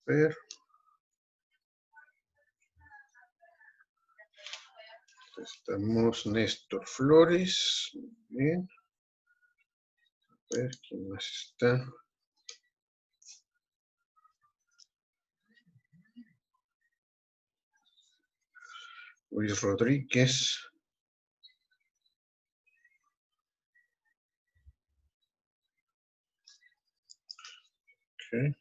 ver. Estamos Néstor Flores. Bien. A ver, ¿quién más está? Luis Rodríguez. Okay.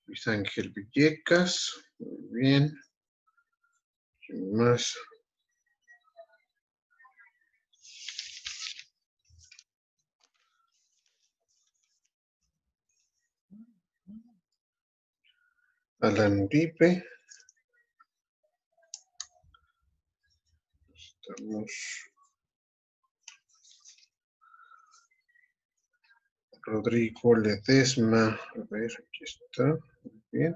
Luis Ángel Villegas. Muy bien. ¿Quién más? Alan Uribe. Estamos Rodrigo Ledesma. A ver, aquí está. Muy bien.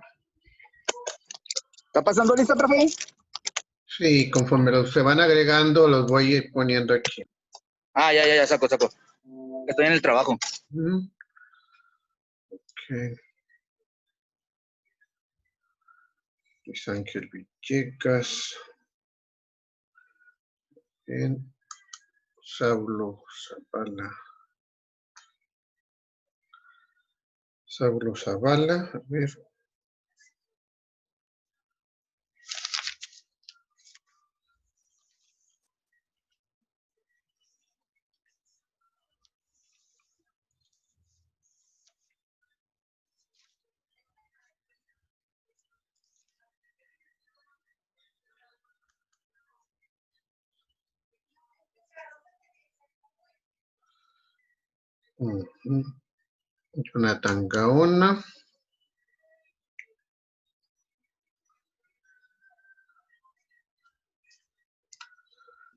¿Está pasando lista, profe? Sí, conforme se van agregando, los voy a ir poniendo aquí. Ah, ya, saco. Estoy en el trabajo. Ok. Luis Ángel Villegas. Bien. Saulo Zavala. Saulo Zavala. A ver. Jonathan Gaona.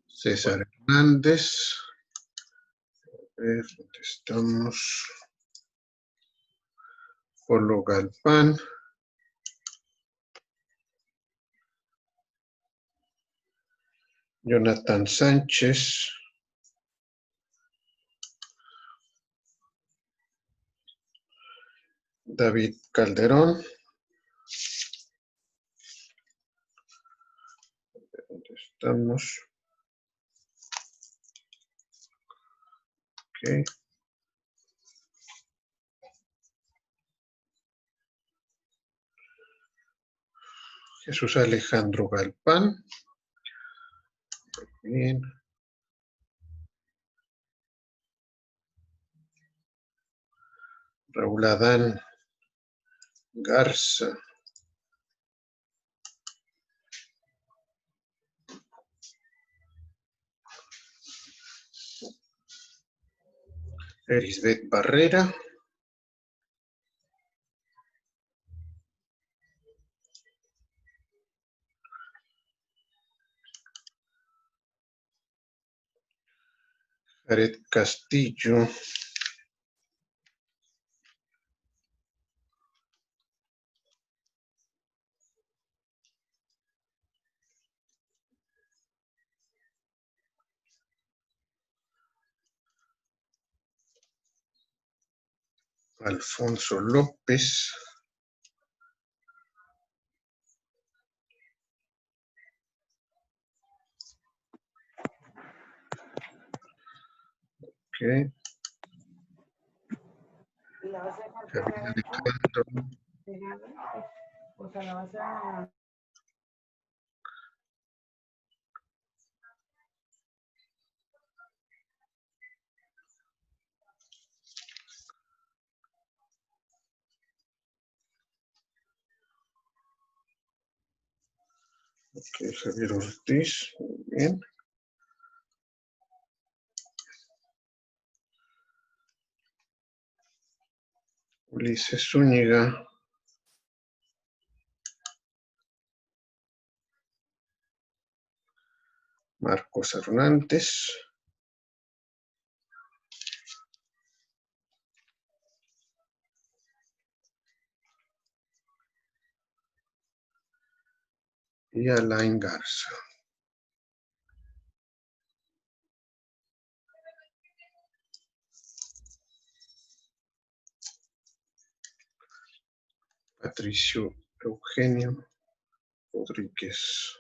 César Hernández. A ver, ¿dónde estamos? Polo Galván. Jonathan Sánchez. David Calderón. ¿Dónde estamos? Ok. Jesús Alejandro Galván. Bien. Raúl Adán Garza. Erisbeth Barrera. Jared Castillo. Alfonso López. Ok. Javier Alejandro. Ok, Javier Ortiz. Muy bien. Ulises Zúñiga. Marcos Hernández. Y Alain Garza. Patricio Eugenio Rodríguez.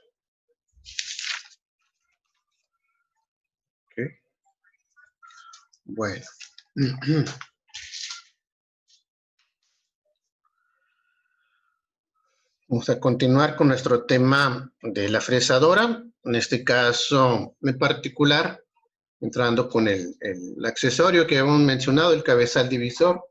Ok. Bueno. Vamos a continuar con nuestro tema de la fresadora. En este caso, en particular, entrando con el accesorio que hemos mencionado, el cabezal divisor.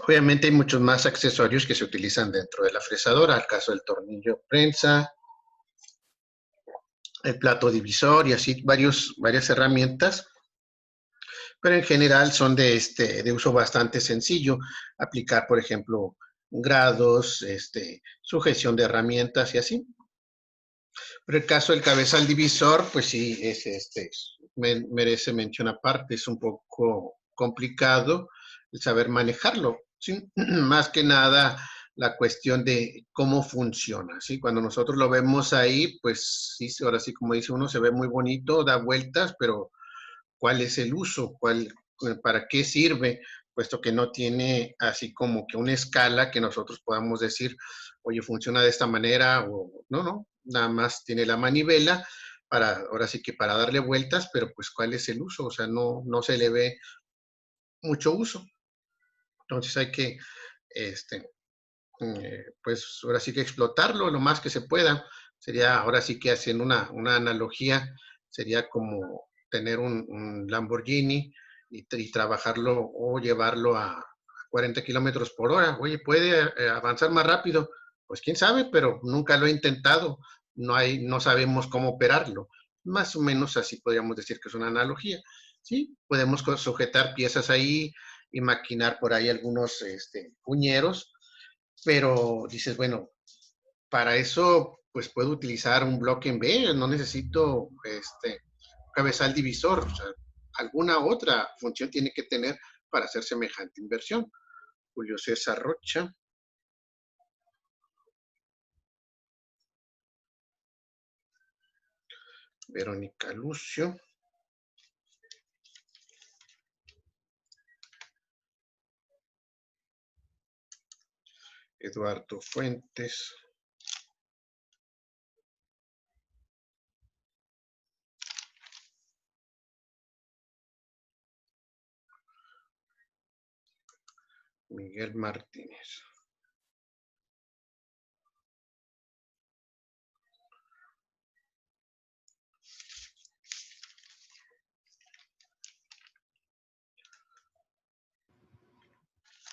Obviamente hay muchos más accesorios que se utilizan dentro de la fresadora, al caso del tornillo prensa, el plato divisor y así varias herramientas, pero en general son de uso bastante sencillo. Aplicar, por ejemplo, grados, sujeción de herramientas y así. Pero el caso del cabezal divisor, pues sí, merece mención aparte, es un poco complicado el saber manejarlo, ¿sí? Más que nada la cuestión de cómo funciona, ¿sí? Cuando nosotros lo vemos ahí, pues sí, ahora sí, como dice uno, se ve muy bonito, da vueltas, pero ¿cuál es el uso? ¿Para qué sirve? Puesto que no tiene así como que una escala que nosotros podamos decir, oye, funciona de esta manera, o no, nada más tiene la manivela ahora sí que para darle vueltas, pero pues ¿cuál es el uso? O sea, no se le ve mucho uso. Entonces hay que, pues ahora sí que explotarlo lo más que se pueda. Sería, ahora sí que haciendo una analogía, sería como tener un Lamborghini y trabajarlo o llevarlo a 40 kilómetros por hora. Oye, ¿puede avanzar más rápido? Pues quién sabe, pero nunca lo he intentado. No sabemos cómo operarlo. Más o menos así podríamos decir que es una analogía. Sí, podemos sujetar piezas ahí y maquinar por ahí algunos puñeros, pero dices, bueno, para eso pues puedo utilizar un bloque en B, no necesito cabezal divisor, o sea, alguna otra función tiene que tener para hacer semejante inversión. Julio César Rocha. Verónica Lucio. Eduardo Fuentes. Miguel Martínez.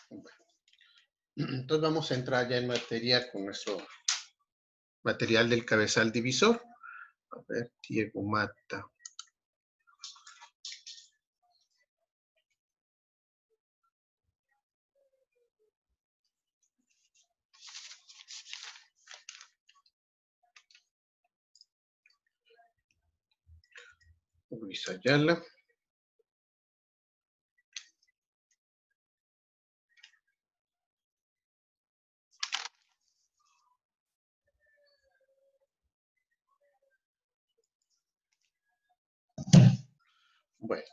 Bueno, entonces vamos a entrar ya en materia con nuestro material del cabezal divisor. A ver, Diego Mata. Luis Ayala. Bueno.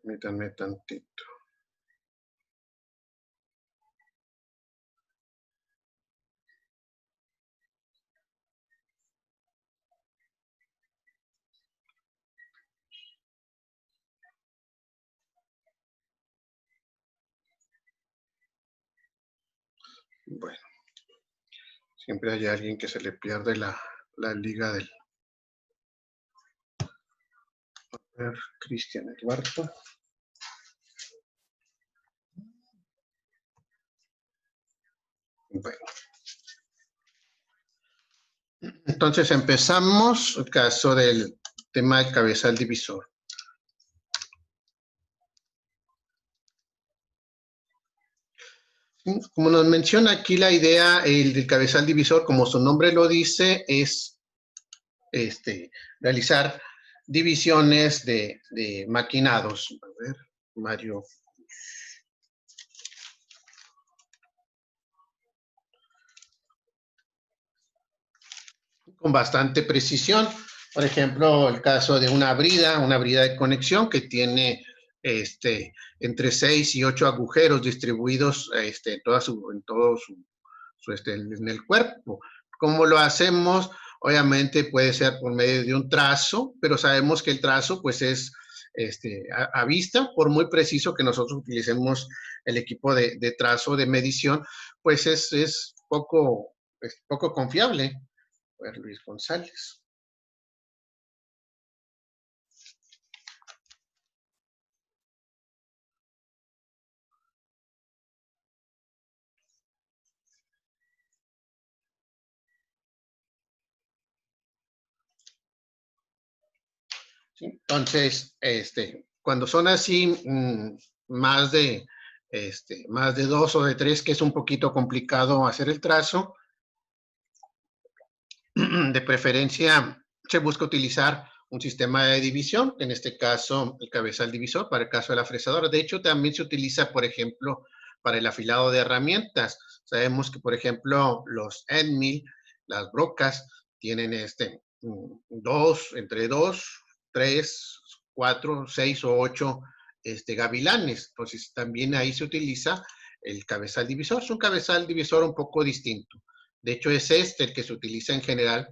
Permítanme tantito. Bueno, siempre hay alguien que se le pierde la liga del... A ver, Cristian Eduardo. Bueno. Entonces empezamos el caso del tema del cabezal divisor. Como nos menciona aquí la idea, el del cabezal divisor, como su nombre lo dice, es realizar divisiones de maquinados. A ver, Mario. Con bastante precisión. Por ejemplo, el caso de una brida de conexión que tiene entre 6 y 8 agujeros distribuidos en todo en el cuerpo. ¿Cómo lo hacemos? Obviamente puede ser por medio de un trazo, pero sabemos que el trazo pues es a vista, por muy preciso que nosotros utilicemos el equipo de trazo de medición, pues es poco confiable. A ver, Luis González. ¿Sí? Entonces, cuando son así, más de 2 o de 3, que es un poquito complicado hacer el trazo, de preferencia se busca utilizar un sistema de división, en este caso el cabezal divisor, para el caso de la fresadora. De hecho, también se utiliza, por ejemplo, para el afilado de herramientas. Sabemos que, por ejemplo, los Endmill, las brocas, tienen entre 2, 3, 4, 6 o 8 gavilanes. Entonces, también ahí se utiliza el cabezal divisor. Es un cabezal divisor un poco distinto. De hecho, es el que se utiliza en general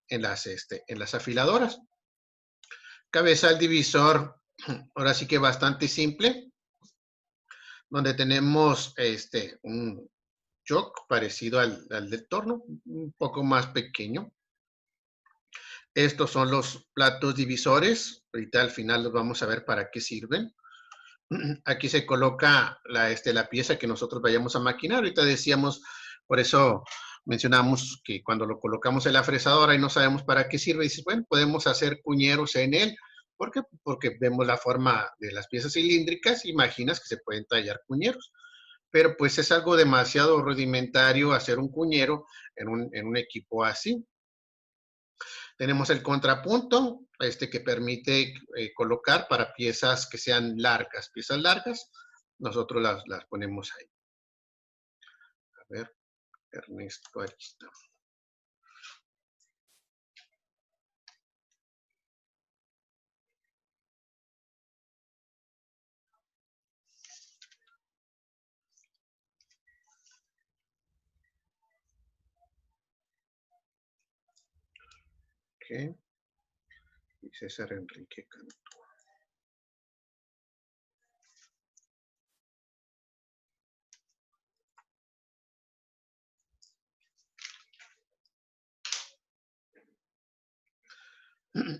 en las afiladoras. Cabezal divisor, ahora sí que bastante simple, donde tenemos un choke parecido al del torno, un poco más pequeño. Estos son los platos divisores. Ahorita al final los vamos a ver para qué sirven. Aquí se coloca la pieza que nosotros vayamos a maquinar. Ahorita decíamos, por eso mencionamos que cuando lo colocamos en la fresadora y no sabemos para qué sirve, dices, bueno, podemos hacer cuñeros en él. ¿Por qué? Porque vemos la forma de las piezas cilíndricas, imaginas que se pueden tallar cuñeros. Pero pues es algo demasiado rudimentario hacer un cuñero en un equipo así. Tenemos el contrapunto, que permite colocar para piezas que sean largas. Piezas largas, nosotros las ponemos ahí. A ver, Ernesto, aquí está. Ok. Y César Enrique Canto.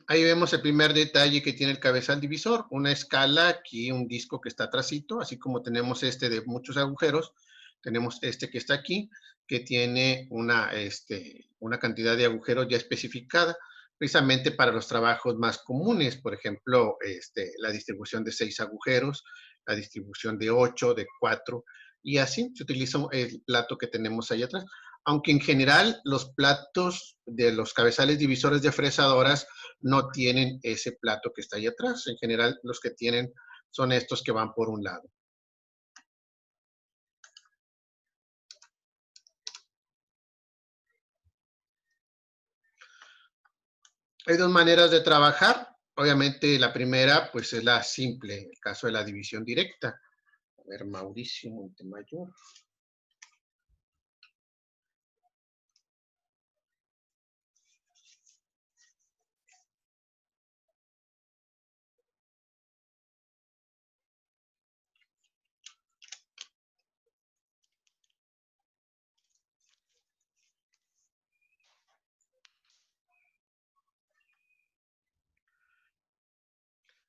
Ahí vemos el primer detalle que tiene el cabezal divisor, una escala, aquí un disco que está atrásito, así como tenemos de muchos agujeros, tenemos que está aquí, que tiene una cantidad de agujeros ya especificada, precisamente para los trabajos más comunes, por ejemplo, la distribución de 6 agujeros, la distribución de 8, de 4, y así se utiliza el plato que tenemos ahí atrás. Aunque en general los platos de los cabezales divisores de fresadoras no tienen ese plato que está ahí atrás. En general, los que tienen son estos que van por un lado. Hay dos maneras de trabajar. Obviamente, la primera, pues, es la simple, el caso de la división directa. A ver, Mauricio Montemayor.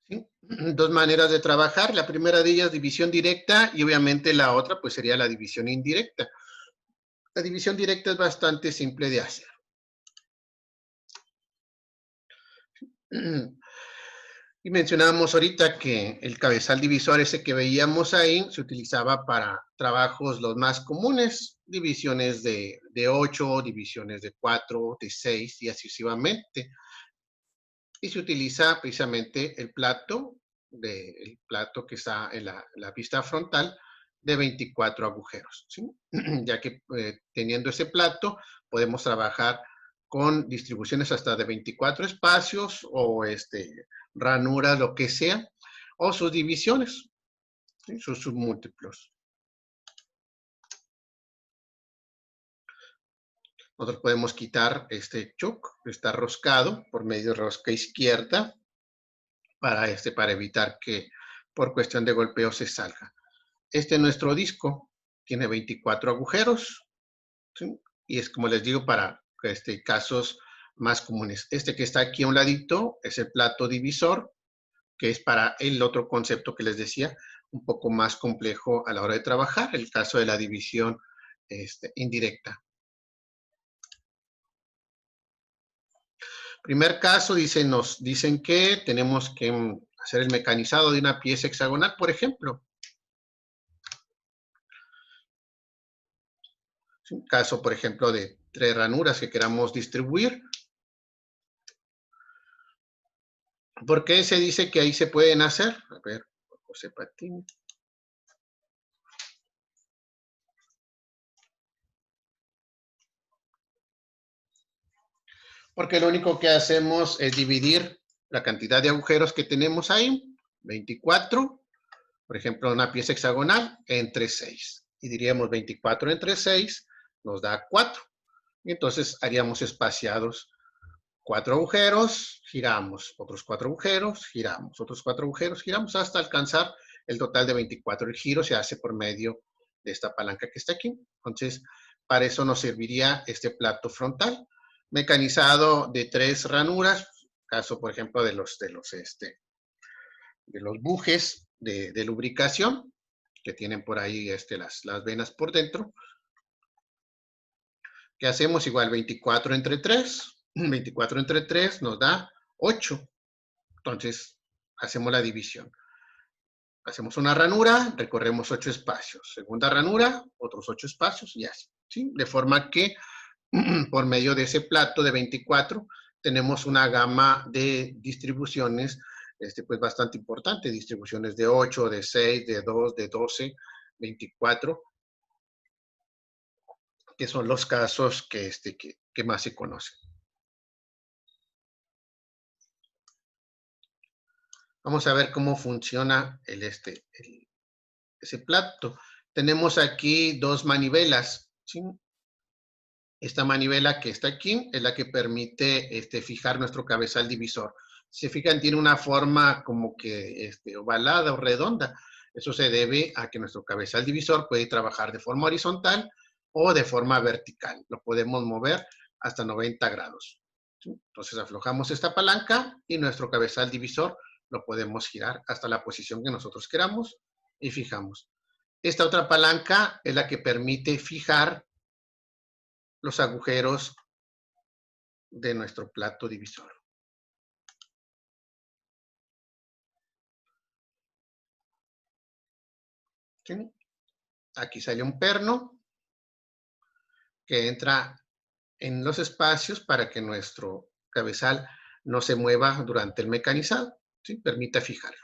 ¿sí? Dos maneras de trabajar. La primera de ellas, división directa, y obviamente la otra, pues sería la división indirecta. La división directa es bastante simple de hacer. Y mencionábamos ahorita que el cabezal divisor ese que veíamos ahí se utilizaba para trabajos los más comunes, divisiones de 8, divisiones de 4, de 6 y así sucesivamente. Y se utiliza precisamente el plato que está en la vista frontal de 24 agujeros, ¿sí? Ya que teniendo ese plato podemos trabajar con distribuciones hasta de 24 espacios o ranuras, lo que sea, o sus divisiones, ¿sí? Sus submúltiplos. Nosotros podemos quitar este chuck, que está roscado por medio de rosca izquierda, para evitar que por cuestión de golpeo se salga. Nuestro disco tiene 24 agujeros, ¿sí? Y es como les digo para casos más comunes. Que está aquí a un ladito es el plato divisor, que es para el otro concepto que les decía, un poco más complejo a la hora de trabajar, el caso de la división indirecta. Primer caso, nos dicen que tenemos que hacer el mecanizado de una pieza hexagonal, por ejemplo. Un caso, por ejemplo, de 3 ranuras que queramos distribuir. ¿Por qué se dice que ahí se pueden hacer? A ver, José Patín. Porque lo único que hacemos es dividir la cantidad de agujeros que tenemos ahí, 24, por ejemplo, una pieza hexagonal, entre 6. Y diríamos 24 entre 6 nos da 4. Y entonces haríamos espaciados 4 agujeros, giramos, otros 4 agujeros, giramos, otros 4 agujeros, giramos hasta alcanzar el total de 24. El giro se hace por medio de esta palanca que está aquí. Entonces, para eso nos serviría este plato frontal, mecanizado de 3 ranuras, caso, por ejemplo, de los bujes de lubricación, que tienen por ahí las venas por dentro. ¿Qué hacemos? Igual 24 entre 3. 24 entre 3 nos da 8. Entonces, hacemos la división. Hacemos una ranura, recorremos 8 espacios. Segunda ranura, otros 8 espacios y así, ¿sí? De forma que por medio de ese plato de 24 tenemos una gama de distribuciones pues bastante importante. Distribuciones de 8, de 6, de 2, de 12, 24, que son los casos que más se conocen. Vamos a ver cómo funciona ese plato. Tenemos aquí 2 manivelas, ¿sí? Esta manivela que está aquí es la que permite fijar nuestro cabezal divisor. Si se fijan, tiene una forma como que ovalada o redonda. Eso se debe a que nuestro cabezal divisor puede trabajar de forma horizontal o de forma vertical. Lo podemos mover hasta 90 grados. ¿Sí? Entonces aflojamos esta palanca y nuestro cabezal divisor lo podemos girar hasta la posición que nosotros queramos y fijamos. Esta otra palanca es la que permite fijar los agujeros de nuestro plato divisor. ¿Sí? Aquí sale un perno que entra en los espacios para que nuestro cabezal no se mueva durante el mecanizado, ¿sí? Permita fijarlo.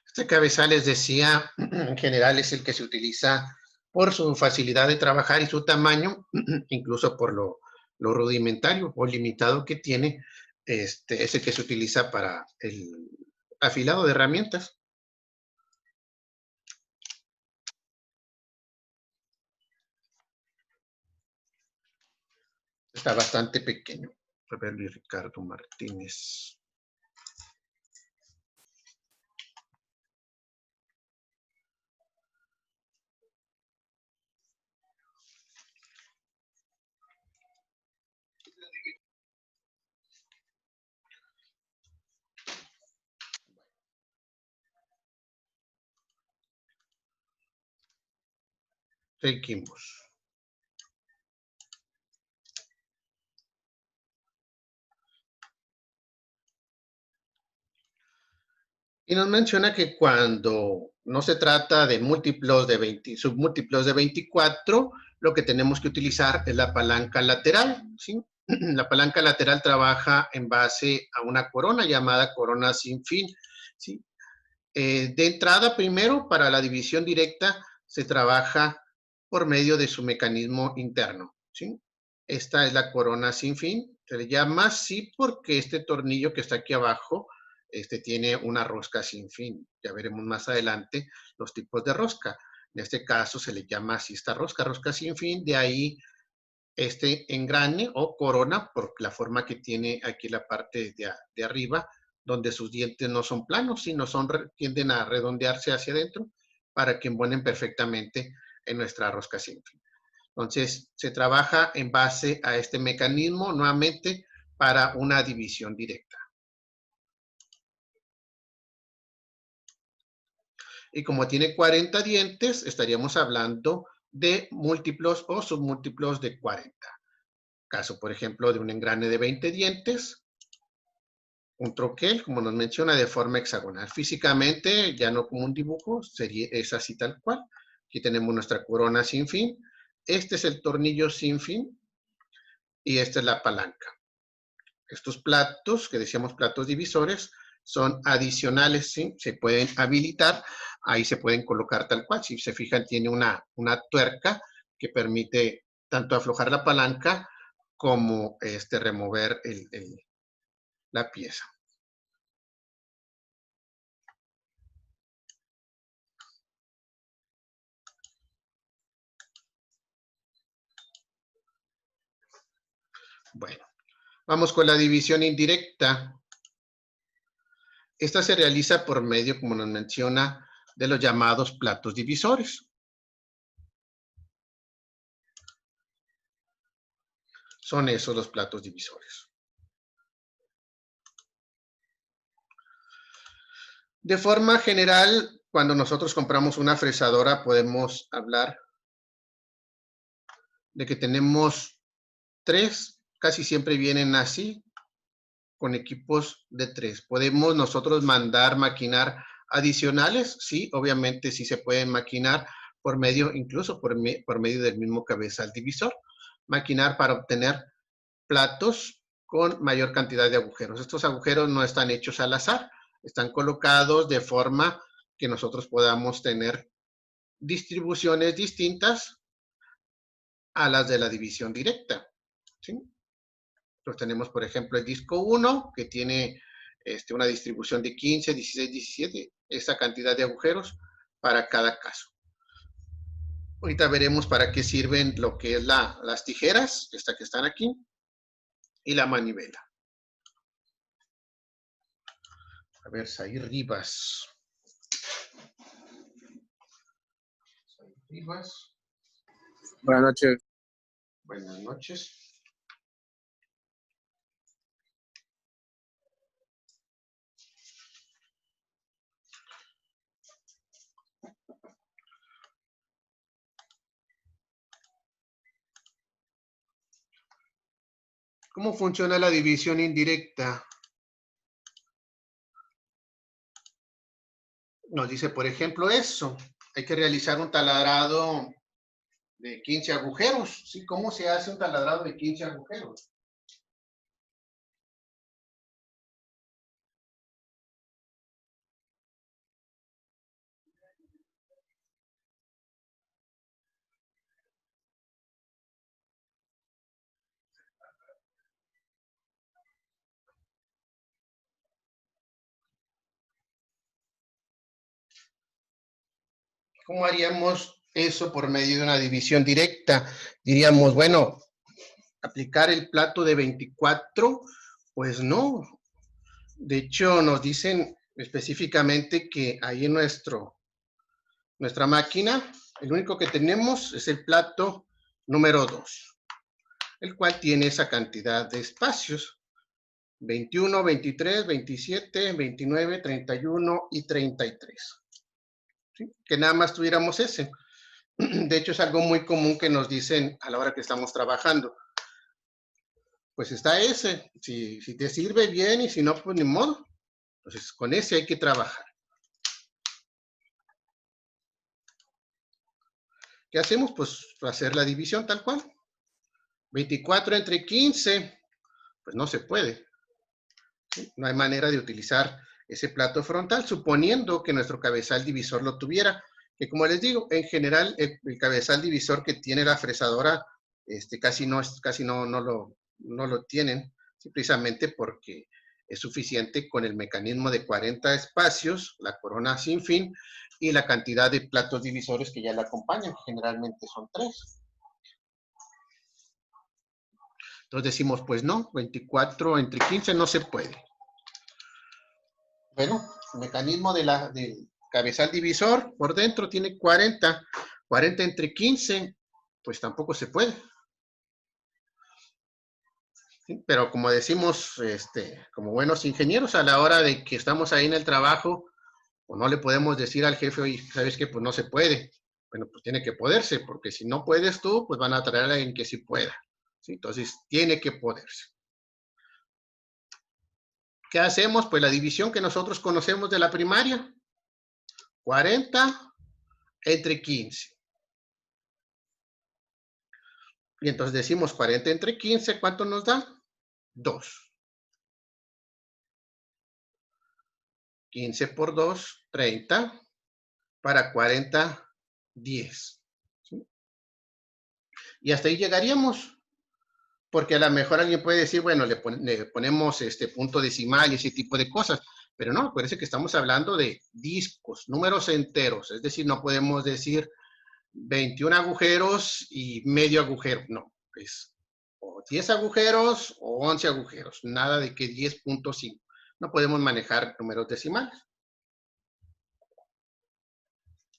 Este cabezal, les decía, en general es el que se utiliza por su facilidad de trabajar y su tamaño, incluso por lo rudimentario o limitado que tiene, es el que se utiliza para el afilado de herramientas. Está bastante pequeño. A ver, Luis Ricardo Martínez. Seguimos. Y nos menciona que cuando no se trata de múltiplos de 20, submúltiplos de 24, lo que tenemos que utilizar es la palanca lateral, ¿sí? La palanca lateral trabaja en base a una corona llamada corona sin fin, ¿sí? De entrada, primero, para la división directa, se trabaja por medio de su mecanismo interno, ¿sí? Esta es la corona sin fin, se le llama así porque este tornillo que está aquí abajo, tiene una rosca sin fin. Ya veremos más adelante los tipos de rosca. En este caso se le llama así esta rosca, rosca sin fin, de ahí este engrane o corona, por la forma que tiene aquí la parte de arriba, donde sus dientes no son planos, sino tienden a redondearse hacia adentro para que embonen perfectamente en nuestra rosca sin fin. Entonces, se trabaja en base a este mecanismo nuevamente para una división directa. Y como tiene 40 dientes, estaríamos hablando de múltiplos o submúltiplos de 40. Caso, por ejemplo, de un engrane de 20 dientes, un troquel, como nos menciona, de forma hexagonal. Físicamente, ya no como un dibujo, es así tal cual. Aquí tenemos nuestra corona sin fin. Este es el tornillo sin fin y esta es la palanca. Estos platos, que decíamos platos divisores, son adicionales, ¿sí? Se pueden habilitar, ahí se pueden colocar tal cual. Si se fijan, tiene una tuerca que permite tanto aflojar la palanca como remover la pieza. Bueno, vamos con la división indirecta. Esta se realiza por medio, como nos menciona, de los llamados platos divisores. Son esos los platos divisores. De forma general, cuando nosotros compramos una fresadora, podemos hablar de que tenemos 3, casi siempre vienen así, con equipos de 3. Podemos nosotros mandar maquinar adicionales, sí, obviamente sí se pueden maquinar por medio, incluso por medio del mismo cabezal divisor, maquinar para obtener platos con mayor cantidad de agujeros. Estos agujeros no están hechos al azar, están colocados de forma que nosotros podamos tener distribuciones distintas a las de la división directa, ¿sí? Entonces tenemos, por ejemplo, el disco 1, que tiene una distribución de 15, 16, 17, esa cantidad de agujeros para cada caso. Ahorita veremos para qué sirven lo que es las tijeras, esta que están aquí, y la manivela. A ver, Sair Rivas. Rivas. Buenas noches. Buenas noches. ¿Cómo funciona la división indirecta? Nos dice, por ejemplo, eso. Hay que realizar un taladrado de 15 agujeros. ¿Sí? ¿Cómo se hace un taladrado de 15 agujeros? ¿Cómo haríamos eso por medio de una división directa? Diríamos, bueno, aplicar el plato de 24, pues no. De hecho, nos dicen específicamente que ahí en nuestra máquina, el único que tenemos es el plato número 2, el cual tiene esa cantidad de espacios: 21, 23, 27, 29, 31 y 33. ¿Sí? Que nada más tuviéramos ese. De hecho, es algo muy común que nos dicen a la hora que estamos trabajando. Pues está ese, si te sirve bien y si no, pues ni modo. Entonces, con ese hay que trabajar. ¿Qué hacemos? Pues hacer la división tal cual. 24 entre 15, pues no se puede. ¿Sí? No hay manera de utilizar ese plato frontal, suponiendo que nuestro cabezal divisor lo tuviera. Que como les digo, en general el cabezal divisor que tiene la fresadora casi no lo tienen, ¿sí? Precisamente porque es suficiente con el mecanismo de 40 espacios, la corona sin fin y la cantidad de platos divisores que ya la acompañan, que generalmente son 3. Entonces decimos, pues no, 24 entre 15 no se puede. Bueno, el mecanismo del cabezal divisor por dentro tiene 40. 40 entre 15, pues tampoco se puede. ¿Sí? Pero como decimos, como buenos ingenieros, a la hora de que estamos ahí en el trabajo, pues no le podemos decir al jefe, oye, ¿sabes qué? Pues no se puede. Bueno, pues tiene que poderse, porque si no puedes tú, pues van a traer a alguien que sí pueda. ¿Sí? Entonces, tiene que poderse. ¿Qué hacemos? Pues la división que nosotros conocemos de la primaria. 40 entre 15. Y entonces decimos 40 entre 15, ¿cuánto nos da? 2. 15 por 2, 30. Para 40, 10. ¿Sí? Y hasta ahí llegaríamos. Porque a lo mejor alguien puede decir, bueno, le ponemos punto decimal y ese tipo de cosas. Pero no, parece que estamos hablando de discos, números enteros. Es decir, no podemos decir 21 agujeros y medio agujero. No, es o 10 agujeros o 11 agujeros. Nada de que 10.5. No podemos manejar números decimales.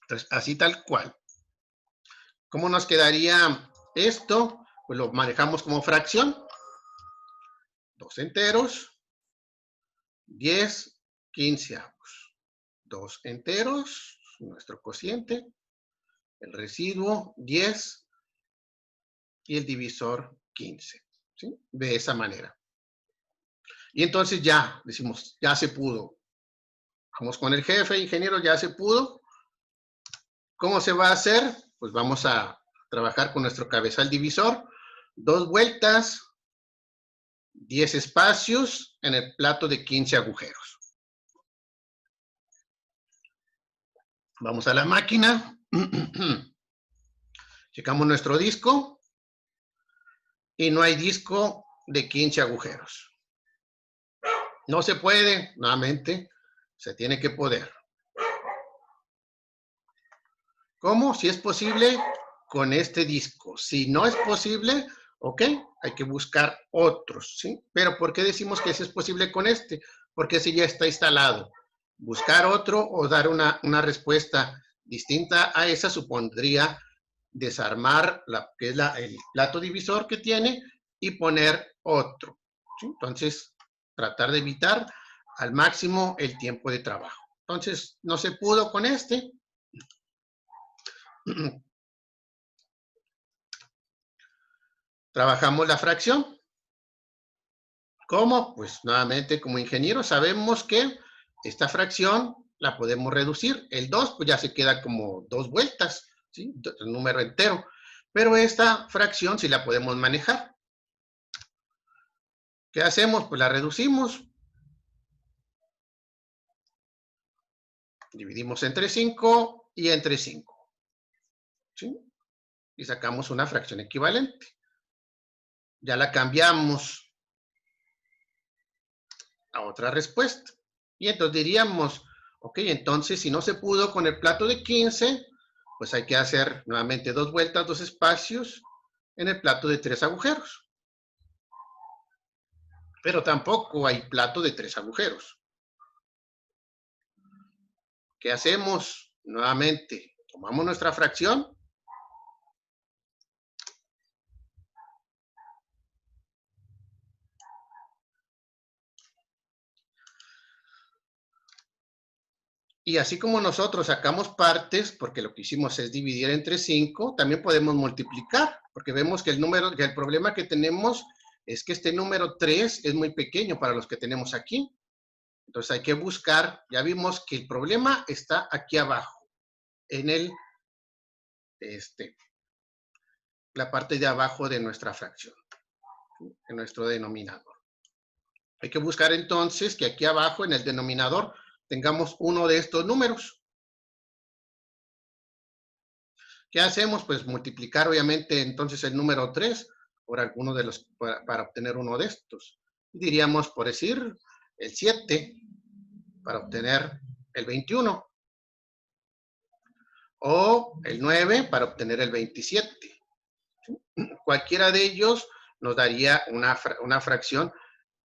Entonces, así tal cual. ¿Cómo nos quedaría esto? Pues lo manejamos como fracción. 2 enteros, 10 quinceavos. 2 enteros, nuestro cociente. El residuo, 10. Y el divisor, 15. ¿Sí? De esa manera. Y entonces ya, decimos, ya se pudo. Vamos con el jefe, ingeniero, ya se pudo. ¿Cómo se va a hacer? Pues vamos a trabajar con nuestro cabezal divisor. 2 vueltas, 10 espacios en el plato de 15 agujeros. Vamos a la máquina. Checamos nuestro disco. Y no hay disco de 15 agujeros. No se puede, nuevamente, se tiene que poder. ¿Cómo? Si es posible, con este disco. Si no es posible, ok, hay que buscar otros, ¿sí? Pero ¿por qué decimos que si es posible con este? Porque ese ya está instalado. Buscar otro o dar una respuesta distinta a esa supondría desarmar que es el plato divisor que tiene y poner otro, ¿sí? Entonces, tratar de evitar al máximo el tiempo de trabajo. Entonces, no se pudo con este. Trabajamos la fracción. ¿Cómo? Pues nuevamente como ingeniero sabemos que esta fracción la podemos reducir. El 2 pues ya se queda como 2 vueltas, ¿sí? El número entero. Pero esta fracción sí la podemos manejar. ¿Qué hacemos? Pues la reducimos. Dividimos entre 5 y entre 5. ¿Sí? Y sacamos una fracción equivalente. Ya la cambiamos a otra respuesta. Y entonces diríamos, ok, entonces si no se pudo con el plato de 15, pues hay que hacer nuevamente 2 vueltas, 2 espacios en el plato de 3 agujeros. Pero tampoco hay plato de 3 agujeros. ¿Qué hacemos? Nuevamente, tomamos nuestra fracción Y así como nosotros sacamos partes, porque lo que hicimos es dividir entre 5, también podemos multiplicar, porque vemos que el problema que tenemos es que este número 3 es muy pequeño para los que tenemos aquí. Entonces hay que buscar, ya vimos que el problema está aquí abajo, en la parte de abajo de nuestra fracción, en nuestro denominador. Hay que buscar entonces que aquí abajo en el denominador tengamos uno de estos números. ¿Qué hacemos? Pues multiplicar obviamente entonces el número 3 por alguno de los, para obtener uno de estos. Diríamos, por decir, el 7 para obtener el 21. O el 9 para obtener el 27. Cualquiera de ellos nos daría una fracción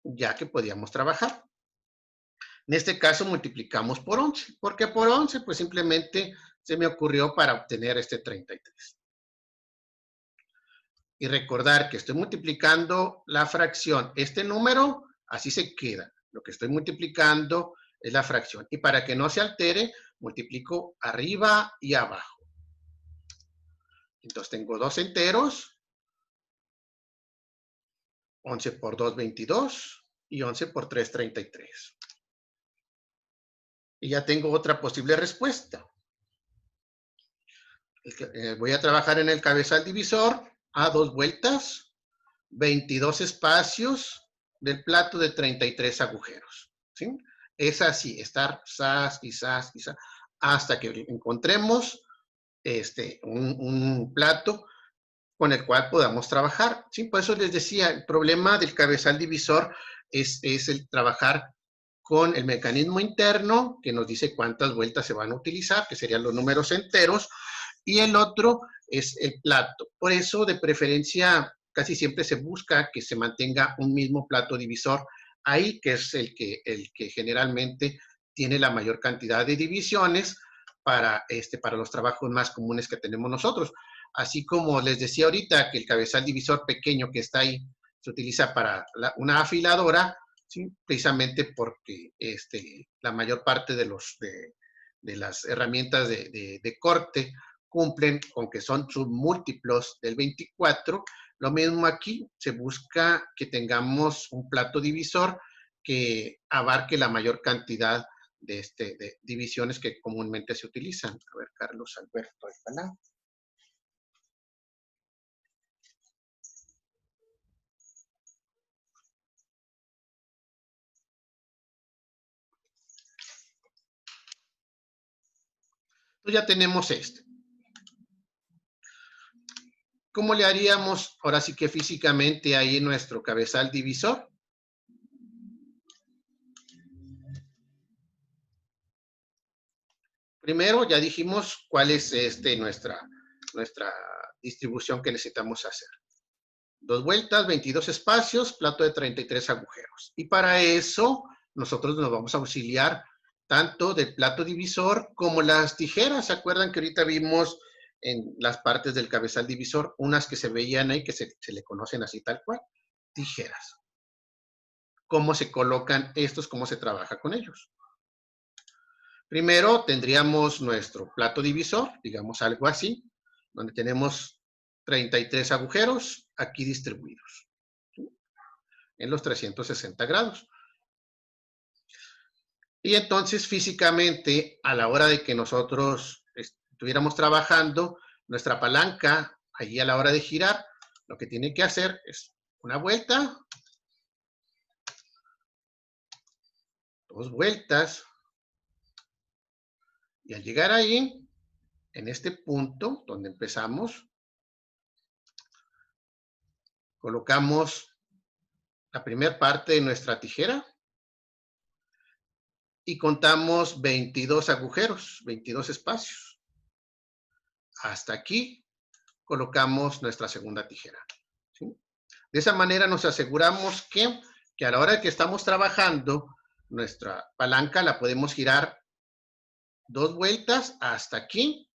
ya que podíamos trabajar. En este caso multiplicamos por 11. ¿Por qué por 11? Pues simplemente se me ocurrió para obtener este 33. Y recordar que estoy multiplicando la fracción. Este número así se queda. Lo que estoy multiplicando es la fracción. Y para que no se altere, multiplico arriba y abajo. Entonces tengo dos enteros. 11 por 2, 22. Y 11 por 3, 33. Y ya tengo otra posible respuesta. Voy a trabajar en el cabezal divisor a 2 vueltas, 22 espacios del plato de 33 agujeros. ¿Sí? Es así, estar zas y zas y zas, hasta que encontremos un plato con el cual podamos trabajar. ¿Sí? Por eso les decía, el problema del cabezal divisor es el trabajar con el mecanismo interno, que nos dice cuántas vueltas se van a utilizar, que serían los números enteros, y el otro es el plato. Por eso, de preferencia, casi siempre se busca que se mantenga un mismo plato divisor ahí, que es el que generalmente tiene la mayor cantidad de divisiones para los trabajos más comunes que tenemos nosotros. Así como les decía ahorita que el cabezal divisor pequeño que está ahí se utiliza para una afiladora, ¿sí? Precisamente porque la mayor parte de las herramientas de corte cumplen con que son submúltiplos del 24. Lo mismo aquí, se busca que tengamos un plato divisor que abarque la mayor cantidad de divisiones que comúnmente se utilizan. A ver, Carlos Alberto Alcalá. Entonces ya tenemos este. ¿Cómo le haríamos ahora sí que físicamente ahí en nuestro cabezal divisor? Primero ya dijimos cuál es nuestra distribución que necesitamos hacer. 2 vueltas, 22 espacios, plato de 33 agujeros. Y para eso nosotros nos vamos a auxiliar tanto del plato divisor como las tijeras. ¿Se acuerdan que ahorita vimos en las partes del cabezal divisor unas que se veían ahí que se le conocen así tal cual? Tijeras. ¿Cómo se colocan estos? ¿Cómo se trabaja con ellos? Primero tendríamos nuestro plato divisor, digamos algo así, donde tenemos 33 agujeros aquí distribuidos, ¿sí? En los 360 grados. Y entonces físicamente, a la hora de que nosotros estuviéramos trabajando, nuestra palanca, allí a la hora de girar, lo que tiene que hacer es una vuelta, 2 vueltas, y al llegar ahí, en este punto donde empezamos, colocamos la primera parte de nuestra tijera y contamos 22 agujeros, 22 espacios. Hasta aquí colocamos nuestra segunda tijera, ¿sí? De esa manera nos aseguramos que a la hora que estamos trabajando, nuestra palanca la podemos girar 2 vueltas hasta aquí.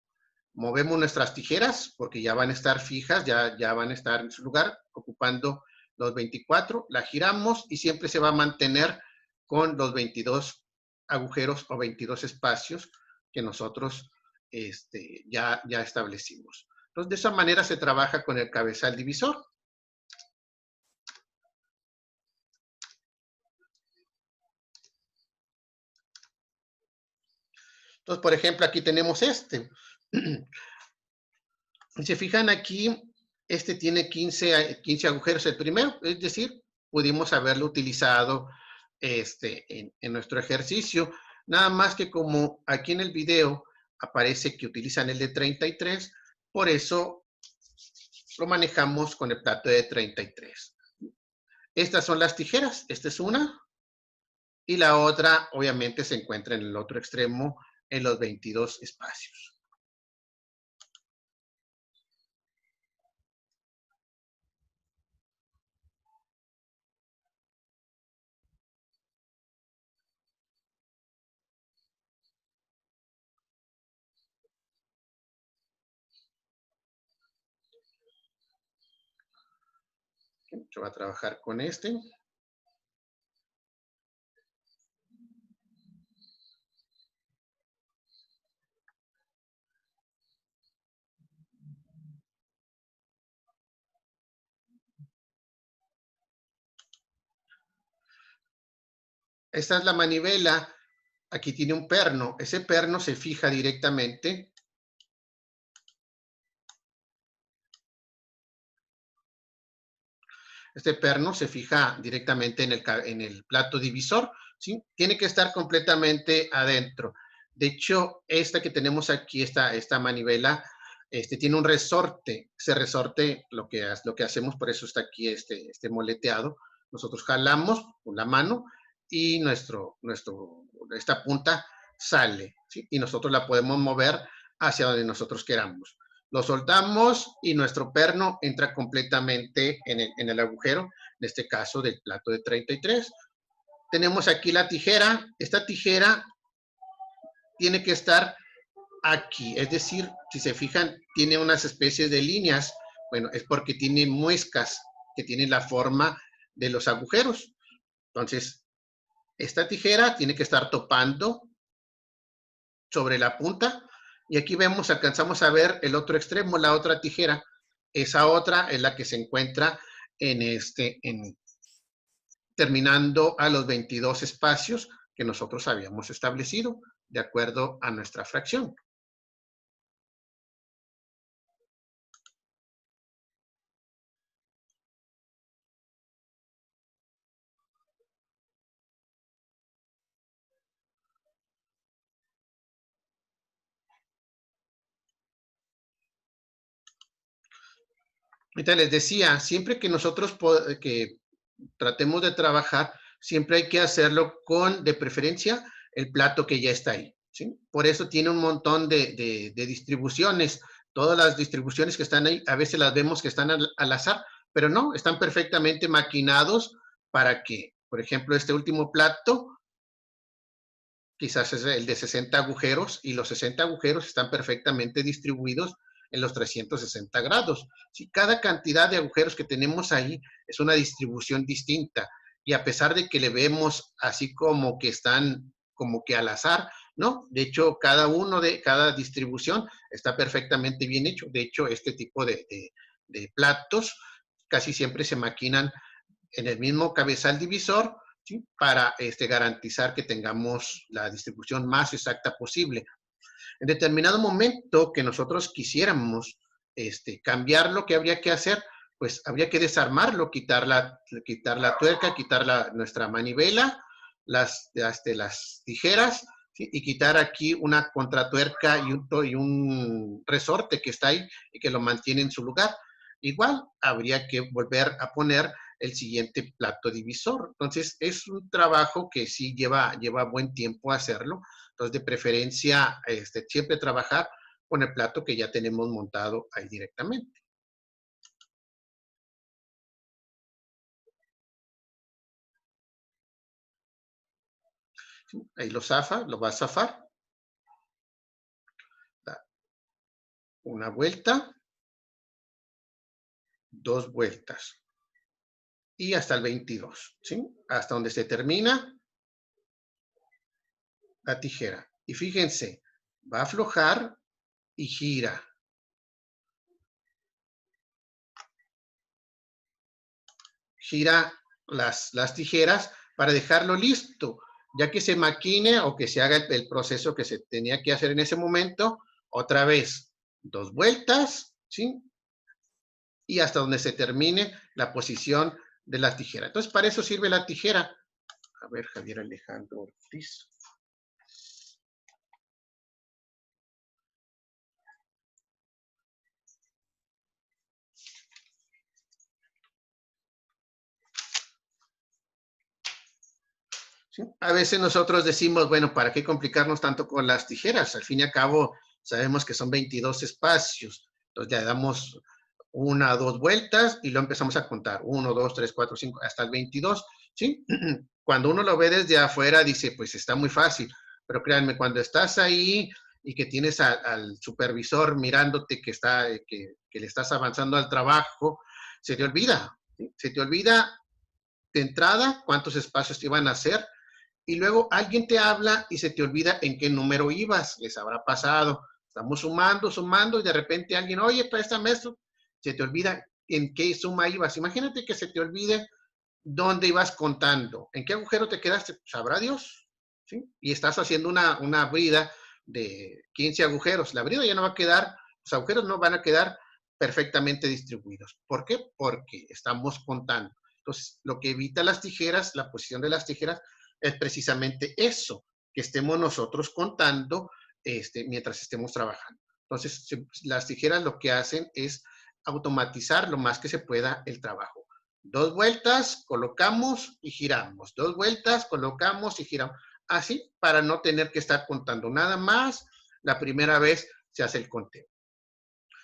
Movemos nuestras tijeras porque ya van a estar fijas, ya van a estar en su lugar, ocupando los 24. La giramos y siempre se va a mantener con los 22 agujeros o 22 espacios que nosotros ya establecimos. Entonces, de esa manera se trabaja con el cabezal divisor. Entonces, por ejemplo, aquí tenemos este. Si se fijan aquí, este tiene 15 agujeros el primero, es decir, pudimos haberlo utilizado en nuestro ejercicio. Nada más que como aquí en el video aparece que utilizan el de 33, por eso lo manejamos con el plato de 33. Estas son las tijeras, esta es una, y la otra obviamente se encuentra en el otro extremo en los 22 espacios. Yo voy a trabajar con este. Esta es la manivela. Aquí tiene un perno. Ese perno se fija directamente. Este perno se fija directamente en el plato divisor, ¿sí? Tiene que estar completamente adentro. De hecho, esta que tenemos aquí, esta manivela, tiene un resorte. Ese resorte, lo que hacemos, por eso está aquí este moleteado. Nosotros jalamos con la mano y esta punta sale, ¿sí? Y nosotros la podemos mover hacia donde nosotros queramos. Lo soltamos y nuestro perno entra completamente en el agujero, en este caso del plato de 33. Tenemos aquí la tijera. Esta tijera tiene que estar aquí, es decir, si se fijan, tiene unas especies de líneas. Bueno, es porque tiene muescas que tienen la forma de los agujeros. Entonces, esta tijera tiene que estar topando sobre la punta. Y aquí vemos, alcanzamos a ver el otro extremo, la otra tijera. Esa otra es la que se encuentra terminando a los 22 espacios que nosotros habíamos establecido de acuerdo a nuestra fracción. Ahorita les decía, siempre que nosotros que tratemos de trabajar, siempre hay que hacerlo con, de preferencia, el plato que ya está ahí, ¿sí? Por eso tiene un montón de distribuciones. Todas las distribuciones que están ahí, a veces las vemos que están al azar, pero no, están perfectamente maquinados para que, por ejemplo, este último plato, quizás es el de 60 agujeros, y los 60 agujeros están perfectamente distribuidos en los 360 grados. Si cada cantidad de agujeros que tenemos ahí es una distribución distinta, y a pesar de que le vemos así como que están como que al azar, ¿no? De hecho, cada distribución está perfectamente bien hecho. De hecho, este tipo de platos casi siempre se maquinan en el mismo cabezal divisor, ¿sí? Para garantizar que tengamos la distribución más exacta posible. En determinado momento que nosotros quisiéramos cambiar lo que habría que hacer, pues habría que desarmarlo, quitar la tuerca, quitar nuestra manivela, las tijeras, ¿sí? Y quitar aquí una contratuerca y un resorte que está ahí y que lo mantiene en su lugar. Igual habría que volver a poner el siguiente plato divisor. Entonces, es un trabajo que sí lleva buen tiempo hacerlo. Entonces, de preferencia, siempre trabajar con el plato que ya tenemos montado ahí directamente. ¿Sí? Ahí lo va a zafar. Da una vuelta, dos vueltas. Y hasta el 22, ¿sí? Hasta donde se termina. la tijera. Y fíjense, va a aflojar y gira. Gira las tijeras para dejarlo listo, ya que se maquine o que se haga el proceso que se tenía que hacer en ese momento. Otra vez, 2 vueltas, ¿sí? Y hasta donde se termine la posición de la tijera. Entonces, para eso sirve la tijera. A ver, Javier Alejandro Ortiz. ¿Sí? A veces nosotros decimos, bueno, ¿para qué complicarnos tanto con las tijeras? Al fin y al cabo, sabemos que son 22 espacios. Entonces ya damos 1 o 2 vueltas y lo empezamos a contar. 1, 2, 3, 4, 5, hasta el 22. ¿Sí? Cuando uno lo ve desde afuera, dice, pues está muy fácil. Pero créanme, cuando estás ahí y que tienes al supervisor mirándote que le estás avanzando al trabajo, se te olvida. ¿Sí? Se te olvida de entrada cuántos espacios te iban a hacer y luego alguien te habla y se te olvida en qué número ibas, les habrá pasado. Estamos sumando, sumando y de repente alguien, oye, préstame esto, se te olvida en qué suma ibas. Imagínate que se te olvide dónde ibas contando, en qué agujero te quedaste, sabrá Dios, ¿sí? Y estás haciendo una brida de 15 agujeros. La brida ya no va a quedar, los agujeros no van a quedar perfectamente distribuidos. ¿Por qué? Porque estamos contando. Entonces, lo que evita las tijeras, la posición de las tijeras, es precisamente eso, que estemos nosotros contando mientras estemos trabajando. Entonces, las tijeras lo que hacen es automatizar lo más que se pueda el trabajo. 2 vueltas, colocamos y giramos. 2 vueltas, colocamos y giramos. Así para no tener que estar contando nada más. La primera vez se hace el conteo.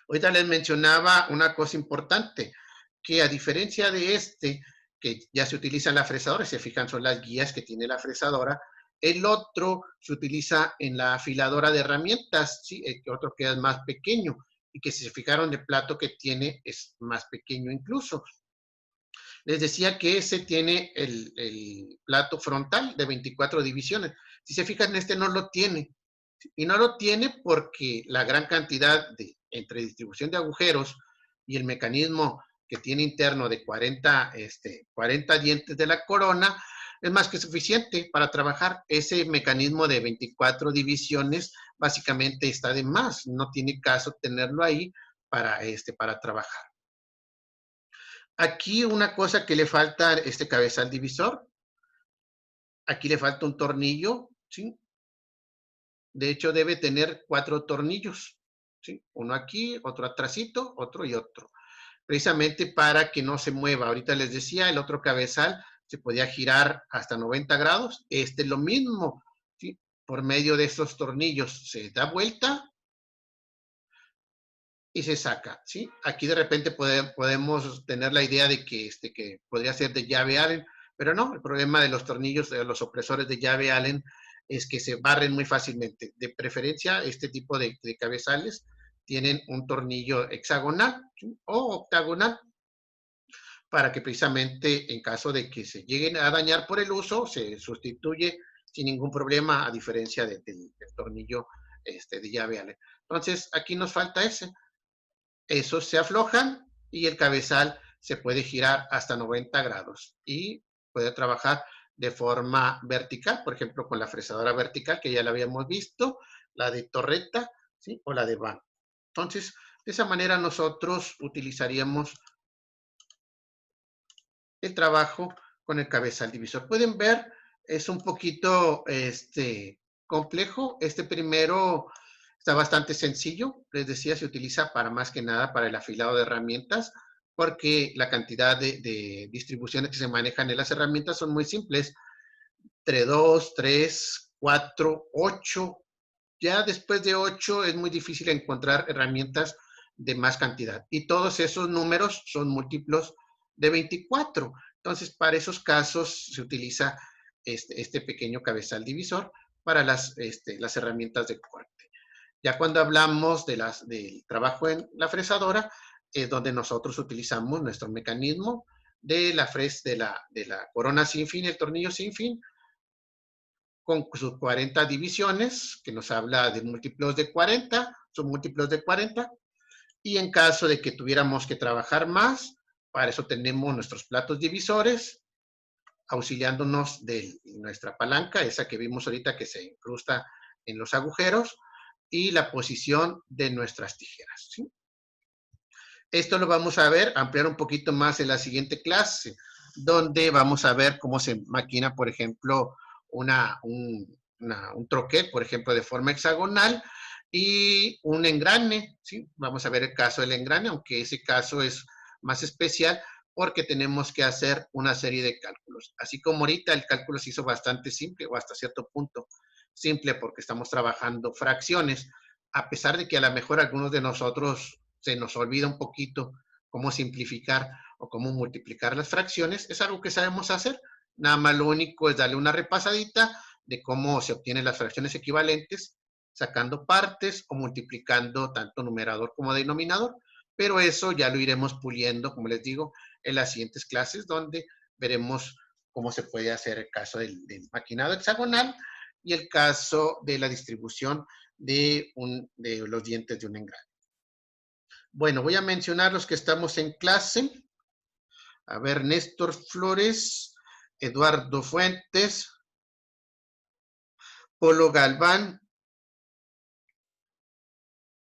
Ahorita les mencionaba una cosa importante, que a diferencia de que ya se utiliza en la fresadora, se fijan, son las guías que tiene la fresadora, el otro se utiliza en la afiladora de herramientas, ¿sí? El otro que es más pequeño y que si se fijaron el plato que tiene es más pequeño incluso. Les decía que ese tiene el plato frontal de 24 divisiones. Si se fijan, este no lo tiene. Y no lo tiene porque la gran cantidad entre distribución de agujeros y el mecanismo que tiene interno de 40 dientes de la corona es más que suficiente para trabajar. Ese mecanismo de 24 divisiones básicamente está de más. No tiene caso tenerlo ahí para trabajar. Aquí una cosa que le falta a este cabezal divisor. Aquí le falta un tornillo, ¿sí? De hecho, debe tener 4 tornillos, ¿sí? Uno aquí, otro atrásito, otro y otro. Precisamente para que no se mueva. Ahorita les decía, el otro cabezal se podía girar hasta 90 grados. Este es lo mismo, ¿sí? Por medio de estos tornillos se da vuelta y se saca, ¿sí? Aquí de repente podemos tener la idea de que podría ser de llave Allen, pero no, el problema de los tornillos, de los opresores de llave Allen, es que se barren muy fácilmente. De preferencia, este tipo de cabezales tienen un tornillo hexagonal, ¿sí? O octagonal, para que precisamente en caso de que se lleguen a dañar por el uso, se sustituye sin ningún problema, a diferencia del tornillo de llave Allen. Entonces, aquí nos falta ese. Esos se aflojan y el cabezal se puede girar hasta 90 grados y puede trabajar de forma vertical, por ejemplo, con la fresadora vertical, que ya la habíamos visto, la de torreta, ¿sí? O la de van. Entonces, de esa manera nosotros utilizaríamos el trabajo con el cabezal divisor. Pueden ver, es un poquito complejo. Este primero está bastante sencillo. Les decía, se utiliza para más que nada para el afilado de herramientas, porque la cantidad de distribuciones que se manejan en las herramientas son muy simples. Entre 2, 3, 4, 8. Ya después de 8 es muy difícil encontrar herramientas de más cantidad. Y todos esos números son múltiplos de 24. Entonces, para esos casos se utiliza este pequeño cabezal divisor para las herramientas de corte. Ya cuando hablamos del trabajo en la fresadora, es donde nosotros utilizamos nuestro mecanismo de la corona sin fin, el tornillo sin fin, con sus 40 divisiones, que nos habla de múltiplos de 40, son múltiplos de 40, y en caso de que tuviéramos que trabajar más, para eso tenemos nuestros platos divisores, auxiliándonos de nuestra palanca, esa que vimos ahorita que se incrusta en los agujeros, y la posición de nuestras tijeras, ¿sí? Esto lo vamos a ver, ampliar un poquito más en la siguiente clase, donde vamos a ver cómo se maquina, por ejemplo, un troquel, por ejemplo, de forma hexagonal, y un engrane, ¿sí? Vamos a ver el caso del engrane, aunque ese caso es más especial porque tenemos que hacer una serie de cálculos. Así como ahorita el cálculo se hizo bastante simple, o hasta cierto punto simple, porque estamos trabajando fracciones, a pesar de que a lo mejor algunos de nosotros se nos olvida un poquito cómo simplificar o cómo multiplicar las fracciones, es algo que sabemos hacer. Nada más lo único es darle una repasadita de cómo se obtienen las fracciones equivalentes, sacando partes o multiplicando tanto numerador como denominador, pero eso ya lo iremos puliendo, como les digo, en las siguientes clases, donde veremos cómo se puede hacer el caso del maquinado hexagonal y el caso de la distribución de los dientes de un engrane. Bueno, voy a mencionar los que estamos en clase. A ver, Néstor Flores, Eduardo Fuentes, Polo Galván,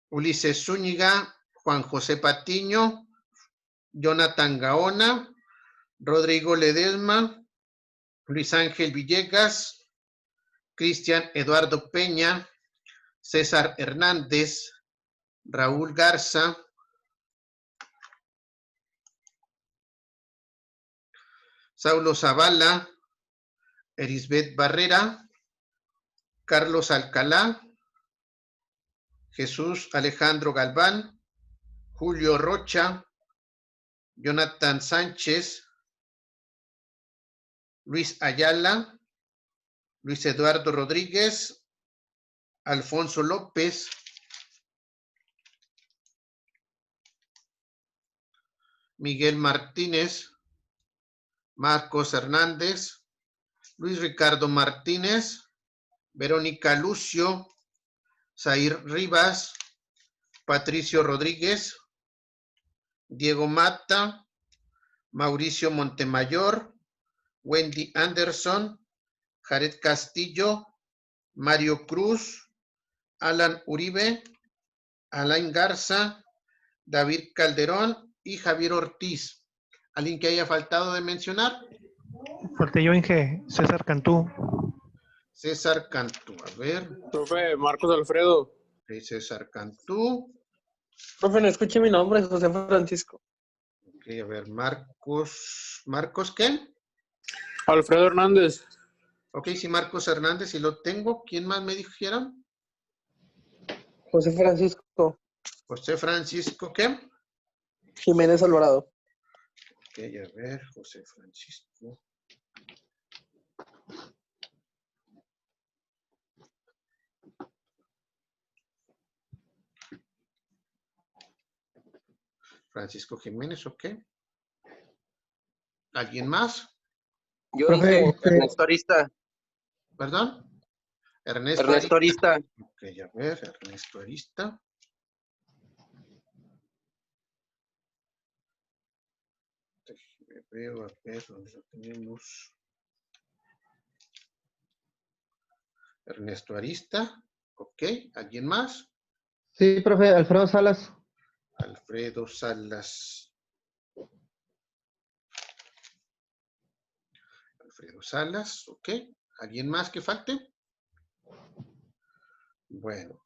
Ulises Zúñiga, Juan José Patiño, Jonathan Gaona, Rodrigo Ledesma, Luis Ángel Villegas, Cristian Eduardo Peña, César Hernández, Raúl Garza, Saulo Zavala, Erisbeth Barrera, Carlos Alcalá, Jesús Alejandro Galván, Julio Rocha, Jonathan Sánchez, Luis Ayala, Luis Eduardo Rodríguez, Alfonso López, Miguel Martínez, Marcos Hernández, Luis Ricardo Martínez, Verónica Lucio, Zair Rivas, Patricio Rodríguez, Diego Mata, Mauricio Montemayor, Wendy Anderson, Jared Castillo, Mario Cruz, Alan Uribe, Alain Garza, David Calderón y Javier Ortiz. ¿Alguien que haya faltado de mencionar? Falté yo, Inge. César Cantú. César Cantú, a ver. Profe, Marcos Alfredo. César Cantú. Profe, no escuché mi nombre, José Francisco. Ok, a ver, Marcos. ¿Marcos qué? Alfredo Hernández. Ok, sí, Marcos Hernández, si lo tengo. ¿Quién más me dijeron? José Francisco José Francisco, ¿qué? Jiménez Alvarado. Ok, a ver, José Francisco. Francisco Jiménez, ok. ¿Alguien más? Yo Profe, dije Ernesto Arista. ¿Perdón? Ernesto Ernesto Arista. Arista. Ok, a ver, Ernesto Arista. Déjeme veo, a ver, ¿dónde lo tenemos? Ernesto Arista. Ok, ¿alguien más? Sí, profe, Alfredo Salas. Alfredo Salas. Alfredo Salas, ok. ¿Alguien más que falte? Bueno.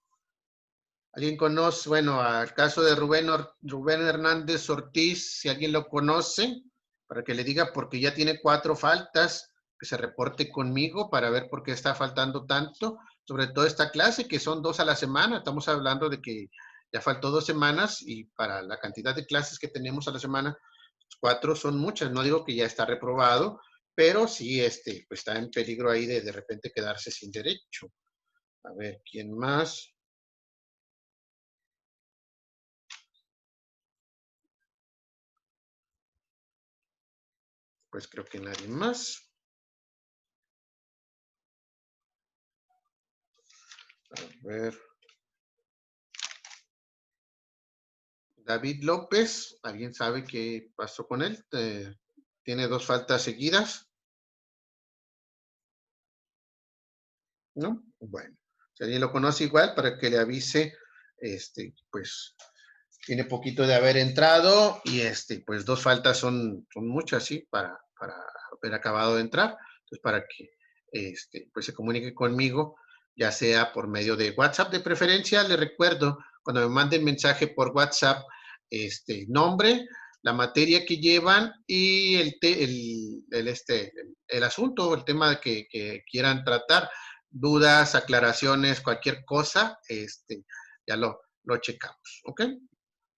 ¿Alguien conoce, bueno, al caso de Rubén Hernández Ortiz, si alguien lo conoce, para que le diga porque ya tiene 4 faltas, que se reporte conmigo para ver por qué está faltando tanto, sobre todo esta clase, que son 2 a la semana, estamos hablando de que ya faltó 2 semanas y para la cantidad de clases que tenemos a la semana, 4 son muchas, no digo que ya está reprobado, pero sí pues está en peligro ahí de repente quedarse sin derecho. A ver, ¿quién más? Pues creo que nadie más. A ver. David López, ¿alguien sabe qué pasó con él? Tiene 2 faltas seguidas. ¿No? Bueno, si alguien lo conoce igual, para que le avise, pues tiene poquito de haber entrado y pues 2 faltas son muchas, ¿sí? Para haber acabado de entrar. Entonces, para que pues se comunique conmigo, ya sea por medio de WhatsApp de preferencia. Le recuerdo, cuando me manden mensaje por WhatsApp, nombre, la materia que llevan y el asunto, el tema que quieran tratar, dudas, aclaraciones, cualquier cosa, ya lo checamos, ¿ok?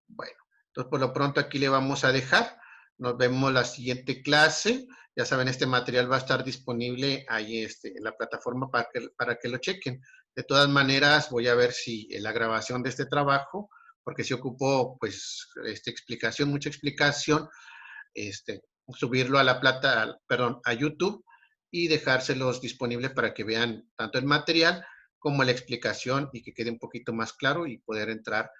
Bueno, entonces por lo pronto aquí le vamos a dejar. Nos vemos la siguiente clase. Ya saben, este material va a estar disponible ahí en la plataforma para que lo chequen. De todas maneras, voy a ver si en la grabación de este trabajo, porque si ocupo, pues, explicación, mucha explicación, subirlo a a YouTube y dejárselos disponibles para que vean tanto el material como la explicación y que quede un poquito más claro y poder entrar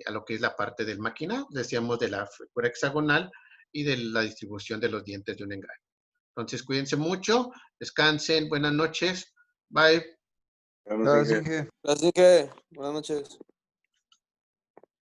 a lo que es la parte del maquinado, decíamos de la figura hexagonal y de la distribución de los dientes de un engrane. Entonces, cuídense mucho, descansen, buenas noches, bye. Gracias, Inge. Así que, buenas noches.